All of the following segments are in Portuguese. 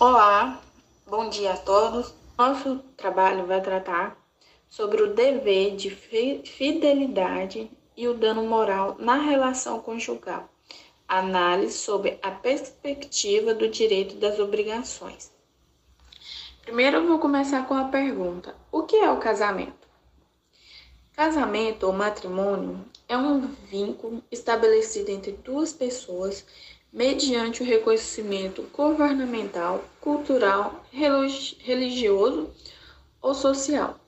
Olá, bom dia a todos. Nosso trabalho vai tratar sobre o dever de fidelidade e o dano moral na relação conjugal. Análise sobre a perspectiva do direito das obrigações. Primeiro eu vou começar com a pergunta: o que é o casamento? Casamento ou matrimônio é um vínculo estabelecido entre duas pessoas mediante o reconhecimento governamental, cultural, religioso ou social.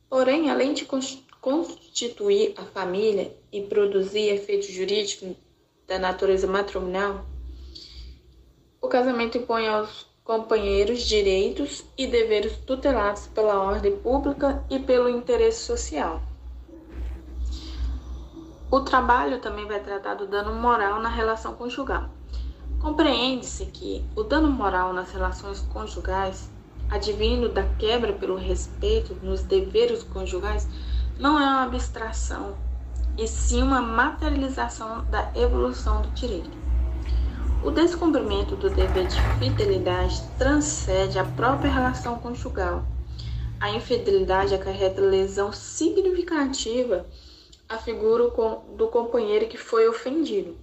Porém, além de constituir a família e produzir efeitos jurídicos da natureza matrimonial, o casamento impõe aos companheiros direitos e deveres tutelados pela ordem pública e pelo interesse social. O trabalho também vai tratar do dano moral na relação conjugal. Compreende-se que o dano moral nas relações conjugais, advindo da quebra pelo respeito nos deveres conjugais, não é uma abstração, e sim uma materialização da evolução do direito. O descumprimento do dever de fidelidade transcende a própria relação conjugal. A infidelidade acarreta lesão significativa à figura do companheiro que foi ofendido.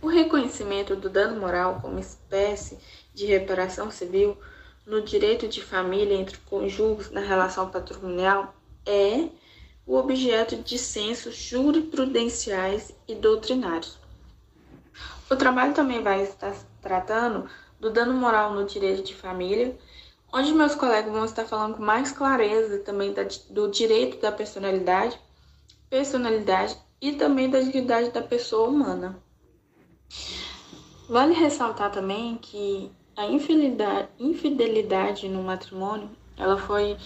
O reconhecimento do dano moral como espécie de reparação civil no direito de família entre cônjuges na relação patrimonial é o objeto de dissensos jurisprudenciais e doutrinários. O trabalho também vai estar tratando do dano moral no direito de família, onde meus colegas vão estar falando com mais clareza também do direito da personalidade e também da dignidade da pessoa humana. Vale ressaltar também que a infidelidade no matrimônio, ela foi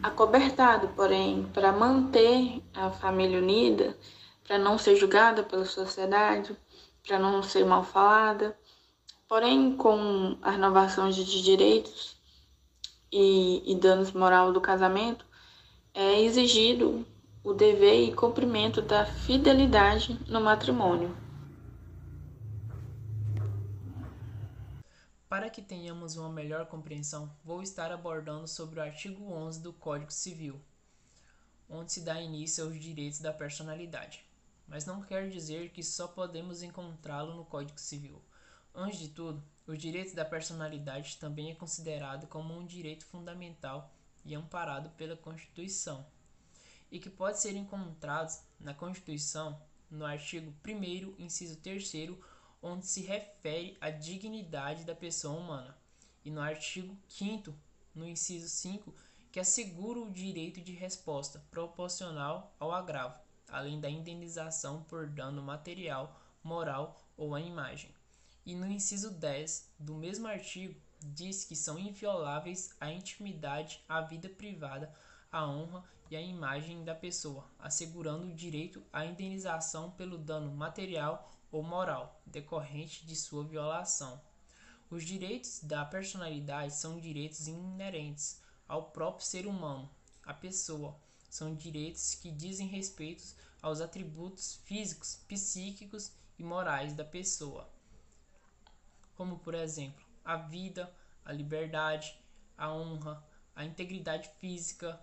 acobertada, porém, para manter a família unida, para não ser julgada pela sociedade, para não ser mal falada. Porém, com a renovação de direitos e danos moral do casamento, é exigido o dever e cumprimento da fidelidade no matrimônio. Para que tenhamos uma melhor compreensão, vou estar abordando sobre o artigo 11 do Código Civil, onde se dá início aos direitos da personalidade. Mas não quer dizer que só podemos encontrá-lo no Código Civil. Antes de tudo, os direitos da personalidade também é considerado como um direito fundamental e amparado pela Constituição, e que pode ser encontrado na Constituição, no artigo 1º, inciso 3º, onde se refere à dignidade da pessoa humana, e no artigo 5º, no inciso 5, que assegura o direito de resposta proporcional ao agravo, além da indenização por dano material, moral ou à imagem. E no inciso 10 do mesmo artigo, diz que são invioláveis a intimidade, a vida privada, a honra e a imagem da pessoa, assegurando o direito à indenização pelo dano material ou moral decorrente de sua violação. Os direitos da personalidade são direitos inerentes ao próprio ser humano, à pessoa. São direitos que dizem respeito aos atributos físicos, psíquicos e morais da pessoa, como, por exemplo, a vida, a liberdade, a honra, a integridade física,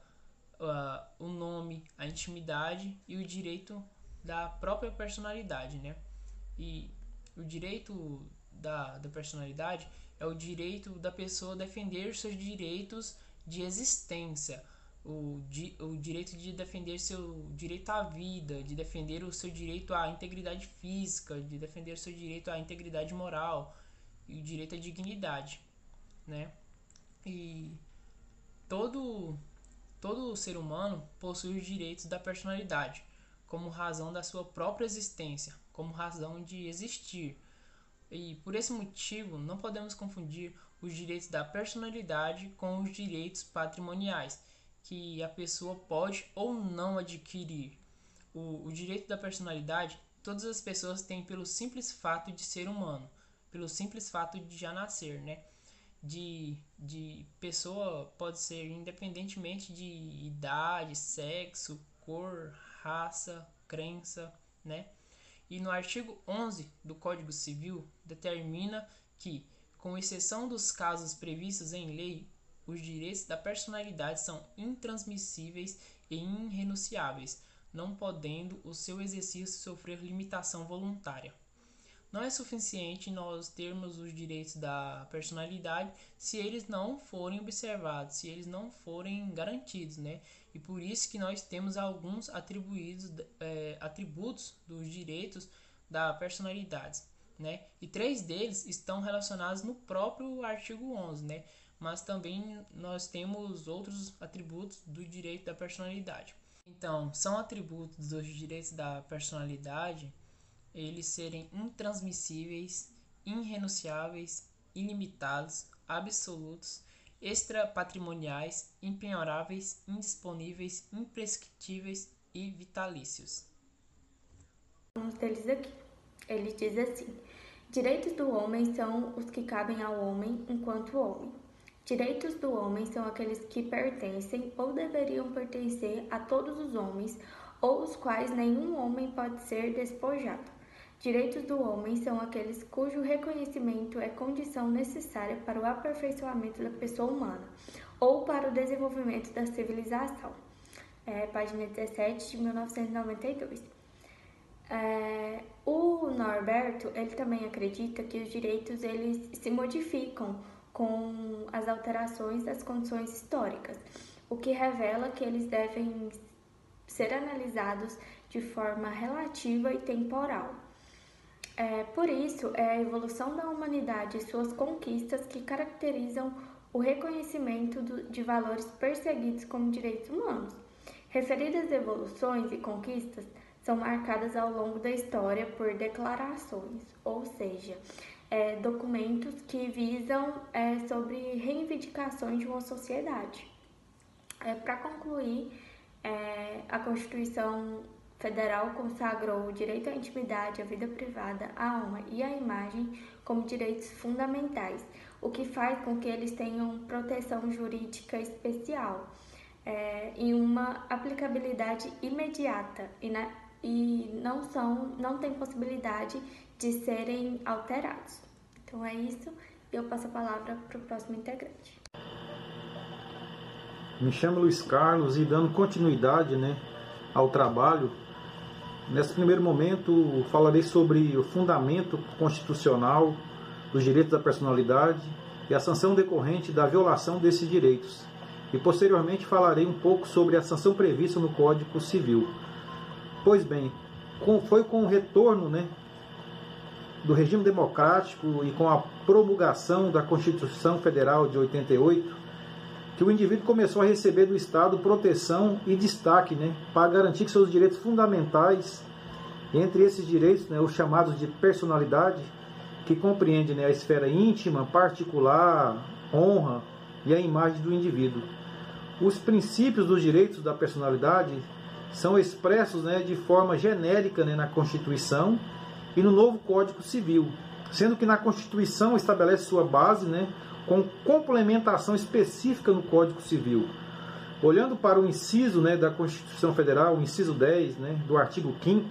o nome, a intimidade e o direito da própria personalidade, né? E o direito da personalidade é o direito da pessoa defender seus direitos de existência, o direito de defender seu direito à vida, de defender o seu direito à integridade física, de defender o seu direito à integridade moral e o direito à dignidade, né? E todo ser humano possui os direitos da personalidade, como razão da sua própria existência, como razão de existir. E por esse motivo, não podemos confundir os direitos da personalidade com os direitos patrimoniais, que a pessoa pode ou não adquirir. O direito da personalidade, todas as pessoas têm pelo simples fato de ser humano, pelo simples fato de já nascer, né? De pessoa pode ser independentemente de idade, sexo, cor, raça, crença, né? E no artigo 11 do Código Civil determina que, com exceção dos casos previstos em lei, os direitos da personalidade são intransmissíveis e irrenunciáveis, não podendo o seu exercício sofrer limitação voluntária. Não é suficiente nós termos os direitos da personalidade se eles não forem observados, se eles não forem garantidos, né? E por isso que nós temos alguns atributos dos direitos da personalidade, né? E 3 deles estão relacionados no próprio artigo 11, né? Mas também nós temos outros atributos do direito da personalidade. Então, são atributos dos direitos da personalidade eles serem intransmissíveis, irrenunciáveis, ilimitados, absolutos, extrapatrimoniais, impenhoráveis, indisponíveis, imprescritíveis e vitalícios. Um deles aqui. Ele diz assim: direitos do homem são os que cabem ao homem enquanto homem. Direitos do homem são aqueles que pertencem ou deveriam pertencer a todos os homens, ou os quais nenhum homem pode ser despojado. Direitos do homem são aqueles cujo reconhecimento é condição necessária para o aperfeiçoamento da pessoa humana ou para o desenvolvimento da civilização. Página 17 de 1992. O Norberto, ele também acredita que os direitos eles se modificam com as alterações das condições históricas, o que revela que eles devem ser analisados de forma relativa e temporal. Por isso, é a evolução da humanidade e suas conquistas que caracterizam o reconhecimento de valores perseguidos como direitos humanos. Referidas evoluções e conquistas são marcadas ao longo da história por declarações, ou seja, documentos que visam sobre reivindicações de uma sociedade. Para concluir, a Constituição Federal consagrou o direito à intimidade, à vida privada, à honra e à imagem como direitos fundamentais, o que faz com que eles tenham proteção jurídica especial e uma aplicabilidade imediata e não tem possibilidade de serem alterados. Então é isso, e eu passo a palavra para o próximo integrante. Me chamo Luiz Carlos e dando continuidade ao trabalho, nesse primeiro momento falarei sobre o fundamento constitucional dos direitos da personalidade e a sanção decorrente da violação desses direitos. E posteriormente falarei um pouco sobre a sanção prevista no Código Civil. Pois bem, foi com o retorno do regime democrático e com a promulgação da Constituição Federal de 88 que o indivíduo começou a receber do Estado proteção e destaque para garantir que seus direitos fundamentais, entre esses direitos, os chamados de personalidade, que compreende a esfera íntima, particular, honra e a imagem do indivíduo. Os princípios dos direitos da personalidade são expressos de forma genérica na Constituição e no novo Código Civil, sendo que na Constituição estabelece sua base com complementação específica no Código Civil. Olhando para o inciso da Constituição Federal, o inciso 10 do artigo 5º,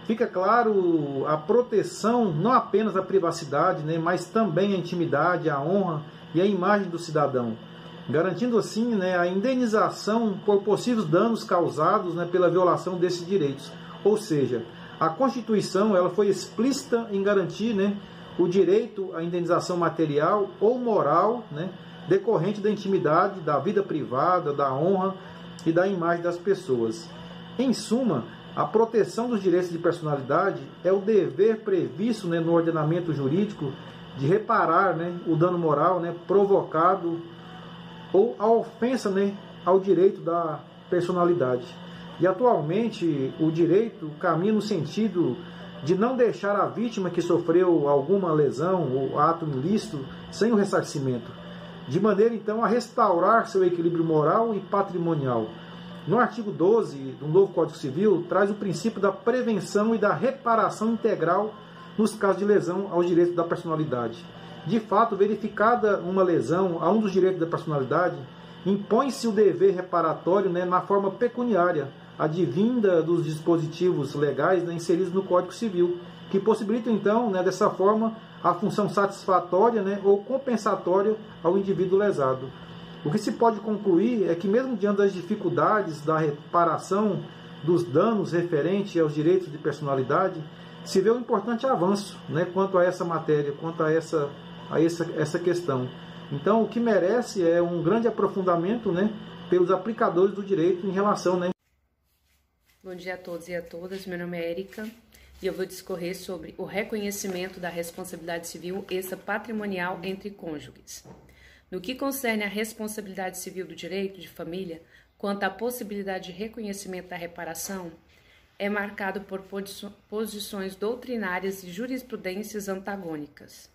fica claro a proteção não apenas à privacidade, mas também à intimidade, à honra e à imagem do cidadão, garantindo assim a indenização por possíveis danos causados pela violação desses direitos. Ou seja, a Constituição ela foi explícita em garantir o direito à indenização material ou moral decorrente da intimidade, da vida privada, da honra e da imagem das pessoas. Em suma, a proteção dos direitos de personalidade é o dever previsto no ordenamento jurídico de reparar o dano moral provocado ou a ofensa ao direito da personalidade. E atualmente o direito caminha no sentido de não deixar a vítima que sofreu alguma lesão ou ato ilícito sem o ressarcimento, de maneira então a restaurar seu equilíbrio moral e patrimonial. No artigo 12 do novo Código Civil traz o princípio da prevenção e da reparação integral nos casos de lesão aos direitos da personalidade. De fato, verificada uma lesão a um dos direitos da personalidade, impõe-se o dever reparatório na forma pecuniária, advinda dos dispositivos legais inseridos no Código Civil, que possibilitam então, né, dessa forma, a função satisfatória, né, ou compensatória ao indivíduo lesado. O que se pode concluir é que mesmo diante das dificuldades da reparação dos danos referentes aos direitos de personalidade, se vê um importante avanço, né, quanto a essa matéria, quanto a essa questão. Então, o que merece é um grande aprofundamento, né, pelos aplicadores do direito em relação, né. Bom dia a todos e a todas, meu nome é Érica e eu vou discorrer sobre o reconhecimento da responsabilidade civil extrapatrimonial entre cônjuges. No que concerne à responsabilidade civil do direito de família, quanto à possibilidade de reconhecimento da reparação, é marcado por posições doutrinárias e jurisprudências antagônicas.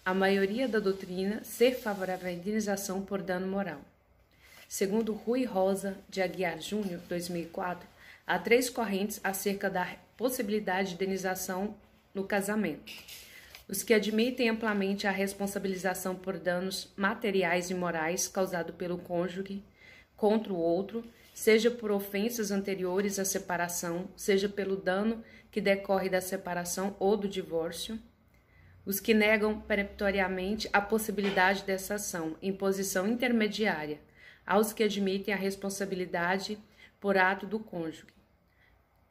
A maioria da doutrina ser favorável à indenização por dano moral. Segundo Rui Rosa de Aguiar Júnior, 2004, há 3 correntes acerca da possibilidade de indenização no casamento. Os que admitem amplamente a responsabilização por danos materiais e morais causados pelo cônjuge contra o outro, seja por ofensas anteriores à separação, seja pelo dano que decorre da separação ou do divórcio. Os que negam peremptoriamente a possibilidade dessa ação em posição intermediária, aos que admitem a responsabilidade por ato do cônjuge,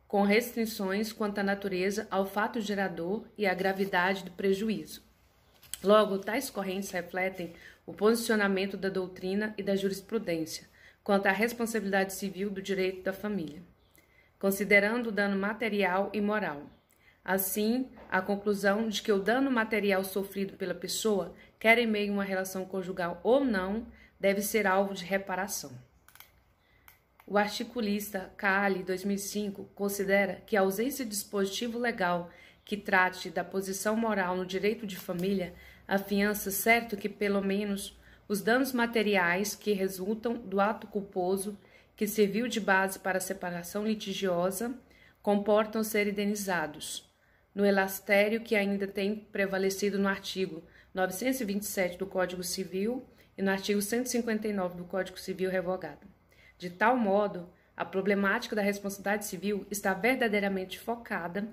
com restrições quanto à natureza, ao fato gerador e à gravidade do prejuízo. Logo, tais correntes refletem o posicionamento da doutrina e da jurisprudência quanto à responsabilidade civil do direito da família, considerando o dano material e moral. Assim, a conclusão de que o dano material sofrido pela pessoa, quer em meio a uma relação conjugal ou não, deve ser alvo de reparação. O articulista Caali, 2005, considera que a ausência de dispositivo legal que trate da posição moral no direito de família afiança certo que, pelo menos, os danos materiais que resultam do ato culposo que serviu de base para a separação litigiosa comportam ser indenizados, no elastério que ainda tem prevalecido no artigo 927 do Código Civil e no artigo 159 do Código Civil revogado. De tal modo, a problemática da responsabilidade civil está verdadeiramente focada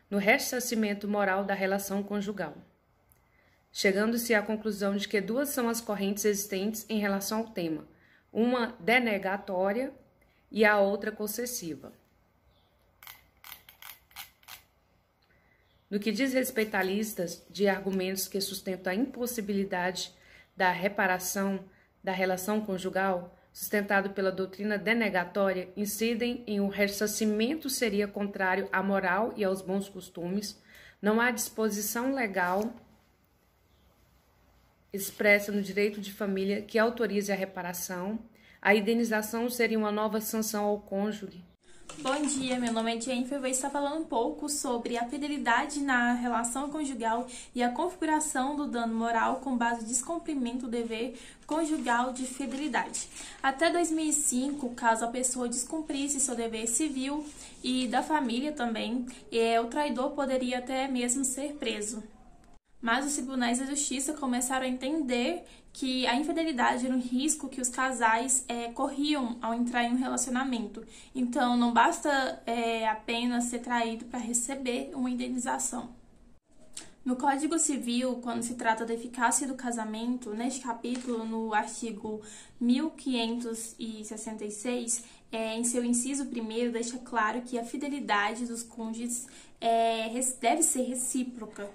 no ressarcimento moral da relação conjugal, chegando-se à conclusão de que 2 são as correntes existentes em relação ao tema, uma denegatória e a outra concessiva. No que diz respeito a listas de argumentos que sustentam a impossibilidade da reparação da relação conjugal, sustentado pela doutrina denegatória, incidem em um ressarcimento seria contrário à moral e aos bons costumes, não há disposição legal expressa no direito de família que autorize a reparação, a indenização seria uma nova sanção ao cônjuge. Bom dia, meu nome é Jennifer, vou estar falando um pouco sobre a fidelidade na relação conjugal e a configuração do dano moral com base no descumprimento do dever conjugal de fidelidade. Até 2005, caso a pessoa descumprisse seu dever civil e da família também, o traidor poderia até mesmo ser preso. Mas os tribunais da justiça começaram a entender que a infidelidade era um risco que os casais corriam ao entrar em um relacionamento. Então, não basta apenas ser traído para receber uma indenização. No Código Civil, quando se trata da eficácia do casamento, neste capítulo, no artigo 1566, em seu inciso 1º, deixa claro que a fidelidade dos cônjuges deve ser recíproca.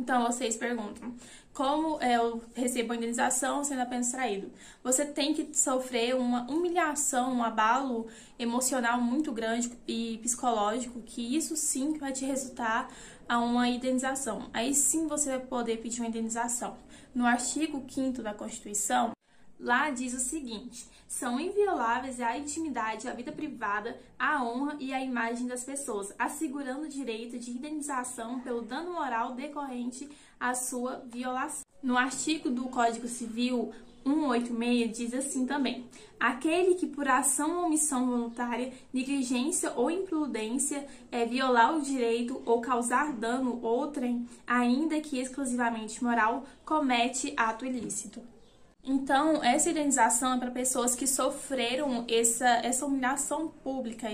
Então, vocês perguntam, como eu recebo a indenização sendo apenas traído? Você tem que sofrer uma humilhação, um abalo emocional muito grande e psicológico, que isso sim vai te resultar a uma indenização. Aí sim você vai poder pedir uma indenização. No artigo 5º da Constituição, lá diz o seguinte: são invioláveis a intimidade, a vida privada, a honra e a imagem das pessoas, assegurando o direito de indenização pelo dano moral decorrente à sua violação. No artigo do Código Civil 186 diz assim também: aquele que por ação ou omissão voluntária, negligência ou imprudência violar o direito ou causar dano outrem, ainda que exclusivamente moral, comete ato ilícito. Então, essa indenização é para pessoas que sofreram essa humilhação pública,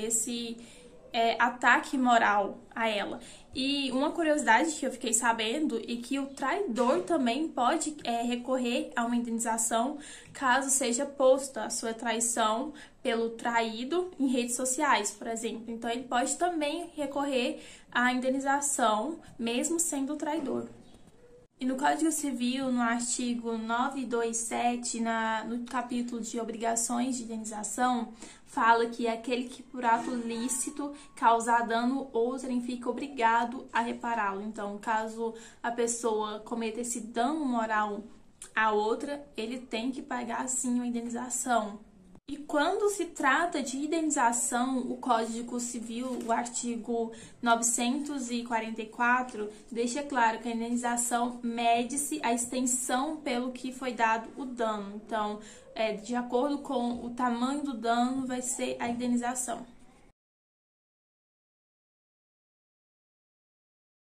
ataque moral a ela. E uma curiosidade que eu fiquei sabendo é que o traidor também pode recorrer a uma indenização caso seja posta a sua traição pelo traído em redes sociais, por exemplo. Então, ele pode também recorrer à indenização, mesmo sendo traidor. E no Código Civil, no artigo 927, no capítulo de obrigações de indenização, fala que aquele que por ato lícito causar dano outrem fica obrigado a repará-lo. Então, caso a pessoa cometa esse dano moral a outra, ele tem que pagar sim uma indenização. E quando se trata de indenização, o Código Civil, o artigo 944, deixa claro que a indenização mede-se a extensão pelo que foi dado o dano. Então, de acordo com o tamanho do dano, vai ser a indenização.